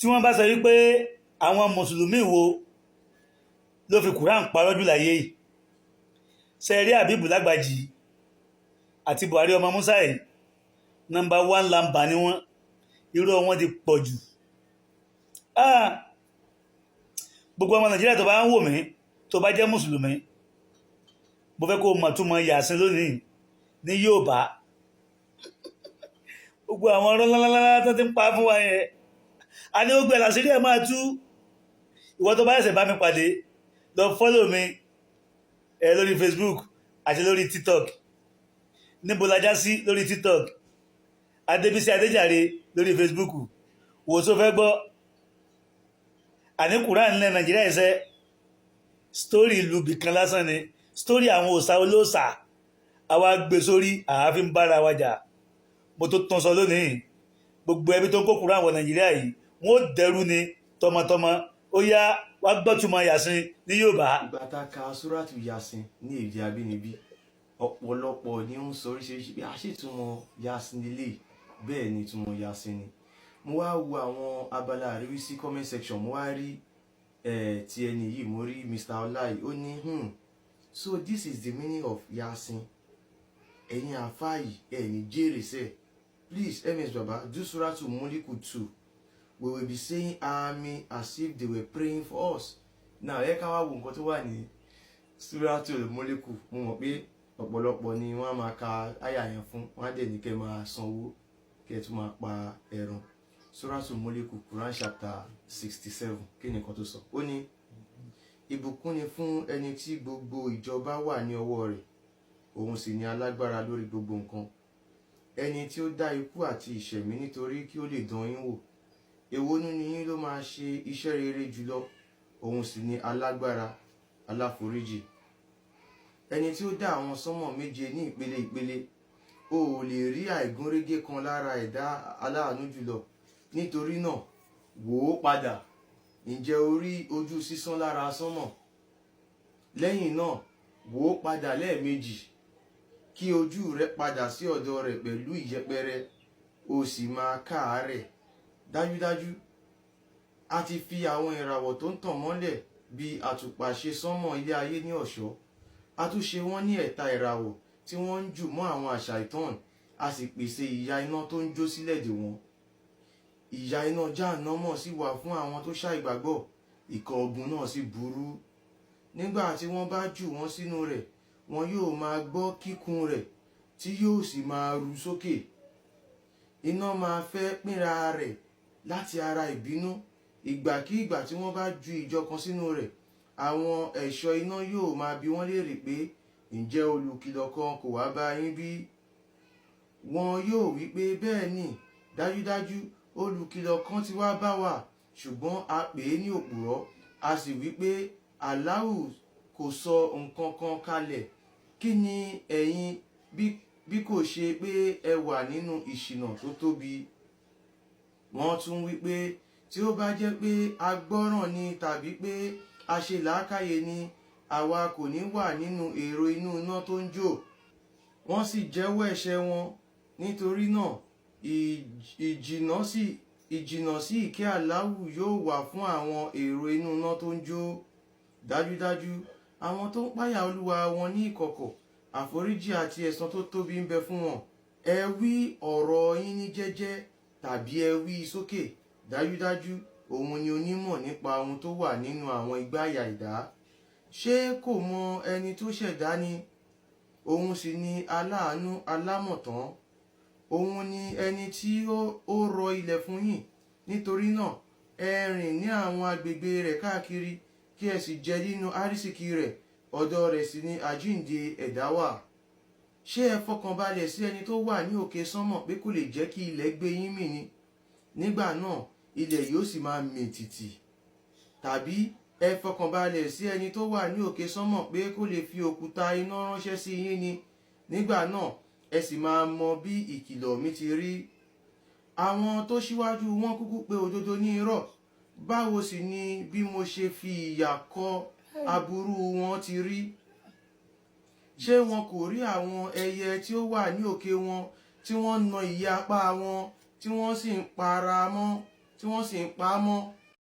tí wọ́n bá sọ wípé àwọn mùsùlùmí wo ló fi Quran parọ́ jù láyé yìí sẹ́ẹ̀rí Àbíbù Lágbàjì àti Buhari ọmọ Musa yìí nọ́mbà 1 làǹbà ni wọ́n irọ́ wọn ti pọ̀ jù gbogbo ọmọ Nàìjíríà tó bá ń wò mí tó bá jẹ́ mùsùlùmí mo fẹ́ kó mọ̀ túmọ̀ Yàsín lónìí ní Yorùbá gbogbo àwọn ọ̀rọ̀ lálálálá tó ti ń pa fún wa yẹn a ní ó gbẹ làṣírí ẹ̀ máa tú ìwọ tó bá ẹsẹ̀ bá mi pàdé lọ fọ́lọ̀ mi lórí Facebook àti lórí TikTok níbo la já sí lórí TikTok Adébísí Adéjàre lórí Facebook wò tó fẹ́ gbọ́ àní Quran nílẹ̀ Nàìjíríà ẹ̀sẹ̀ sítórì ìlú bìkan lásán ni sítórì àwọn òòṣà olóòṣà àwa gbé sórí àáfin bára wa jà mo tó tán sọ lónìí gbogbo ẹbí tó ń kó Quran wọ Nàìjíríà yìí wọn ò dẹrú ni tọmọtọmọ ó yá wá gbọ́ túmọ̀ Yàsín ní Yorùbá. ìgbà tá a ka Súrátù Yàsín ní èdè abínibí ọ̀pọ̀lọpọ̀ ni ó ń sọ oríṣiríṣi bí a ṣe túmọ̀ Yàsín nílé bẹ́ẹ̀ ni túmọ̀ Yàsín ni mo wá wo àwọn abala àríwísí comment section mo wá rí ti ẹni yìí mo rí Mr. Ọláì ó ní so this is the meaning of Yàsín ẹ̀yin àfáàyì ẹ̀ ní jèrè sẹ́ẹ̀ please ms baba do Suratu Muliku 2 we will be saying amen as if they were praying for us now ẹ ká wá wo nǹkan tó wà ní Suratu Muliku mo mọ̀ pé ọ̀pọ̀lọpọ̀ ni wọ́n á máa ka àyà yẹn fún wọ́n á dẹ̀ ní kẹ́ máa sanwó kẹ́ tún máa pa ẹran Suratu Muliku Quran chapter 67 kí ni nǹkan tó sọ ó ní ìbùkún ni fún ẹni tí gbogbo ìjọba wà ní ọwọ́ rẹ̀ òun sì ni alágbára lórí gbogbo nǹkan ẹni tí ó dá ikú àti ìṣẹ̀mí nítorí kí ó lè dán yín wò èwo nínú yín ló máa ṣe iṣẹ́ rere jùlọ òun sì ni alágbára aláforíjì ẹni tí ó dá àwọn sánmọ̀ méje ní ìpele ìpele o ò lè rí àìgúnrégé kan lára ẹ̀dá aláàánú jùlọ nítorí náà wò ó padà ǹjẹ́ o rí ojú sísán lára sánmọ̀ lẹ́yìn náà wò ó padà lẹ́ẹ̀mejì kí ojú rẹ padà sí ọ̀dọ̀ rẹ̀ pẹ̀lú ìyẹpẹrẹ o sì máa káàárẹ̀ dájúdájú a ti fi àwọn ìràwọ̀ tó ń tàn mọ́lẹ̀ bí àtùpà ṣe sánmọ̀ ilé ayé ní ọ̀ṣọ́ a tún ṣe wọ́n ní ẹ̀ta ìràwọ̀ tí wọ́n ń jù mọ́ àwọn àṣà ìtàn a sì pèsè ìyà iná tó ń jó sílẹ̀ dè wọ́n ìyà iná Jáhánámọ̀ sì wà fún àwọn tó ṣàìgbàgbọ́ ìkọ̀ ọ̀gbun náà sì burú nígbà tí wọ́n bá jù wọ́n sínú rẹ̀ wọn yóò máa gbọ́ kíkún rẹ̀ tí yóò sì máa ru sókè iná máa fẹ́ pínra rẹ̀ láti ara ìbínú ìgbàkígbà tí wọ́n bá ju ìjọ kan sínú rẹ̀ àwọn ẹ̀ṣọ́ iná yóò máa bi wọ́n léèrè pé ǹjẹ́ olùkìlọ̀ kan kò wá bá yín bí wọn yóò wí pé bẹ́ẹ̀ ni dájúdájú olùkìlọ̀ kan ti wá bá wa ṣùgbọ́n a pè é ní òpùrọ́ a sì wí pé Allahu kò sọ nǹkan kan kalẹ̀ kí ni ẹ̀yin bí kò ṣe pé ẹ wà nínú ìṣìnà tó tóbi wọ́n tún wí pé tí ó bá jẹ́ pé a gbọ́ràn ni tàbí pé a ṣe làákàyè ni àwa kò ní wà nínú èrò inú iná tó ń jó wọ́n sì jẹ́wọ́ ẹ̀ṣẹ̀ wọn nítorí náà ìjìnà sí ìkẹ́ Allahu yóò wà fún àwọn èrò inú iná tó ń jó dájúdájú àwọn tó ń páyà Olúwa wọn ní ìkọ̀kọ̀ àforíjì àti ẹ̀san tó tóbi ń bẹ fún wọn ẹ wí ọ̀rọ̀ yín ní jẹ́jẹ́ tàbí ẹ wí sókè dájúdájú òun ni onímọ̀ nípa ohun tó wà nínú àwọn ìgbáyà ẹ̀dá ṣé kò mọ ẹni tó ṣẹ̀dá ni òun sì ni aláàánú alámọ̀tán òun ni ẹni tí ó rọ ilẹ̀ fún yín nítorí náà ẹ rìn ní àwọn agbègbè rẹ̀ káàkiri kí ẹ sì jẹ nínú àrísìkí rẹ̀ ọ̀dọ̀ rẹ̀ sì ni àjíǹde ẹ̀dá wà ṣé ẹ fọkànbalẹ̀ sí ẹni tó wà ní òkè sánmọ̀ pé kò lè jẹ́ kí ilẹ̀ gbé yín mì ni nígbà náà ilẹ̀ yóò sì máa mì tìtì tàbí ẹ fọkànbalẹ̀ sí ẹni tó wà ní òkè sánmọ̀ pé kó lè fi òkúta iná ránṣẹ́ sí yín ni nígbà náà ẹ sì máa mọ bí ìkìlọ̀ mi ti rí àwọn tó ṣíwájú wọn kúkú pé òdodo ní irọ́ báwo sì ni bí mo ṣe fi ìyà kọ aburú wọn ti rí ṣé wọn kò rí àwọn ẹyẹ tí ó wà ní òkè wọn tí wọ́n na ìyẹ́ apá wọn tí wọ́n sì ń para mọ́ tí wọ́n sì ń pa á mọ́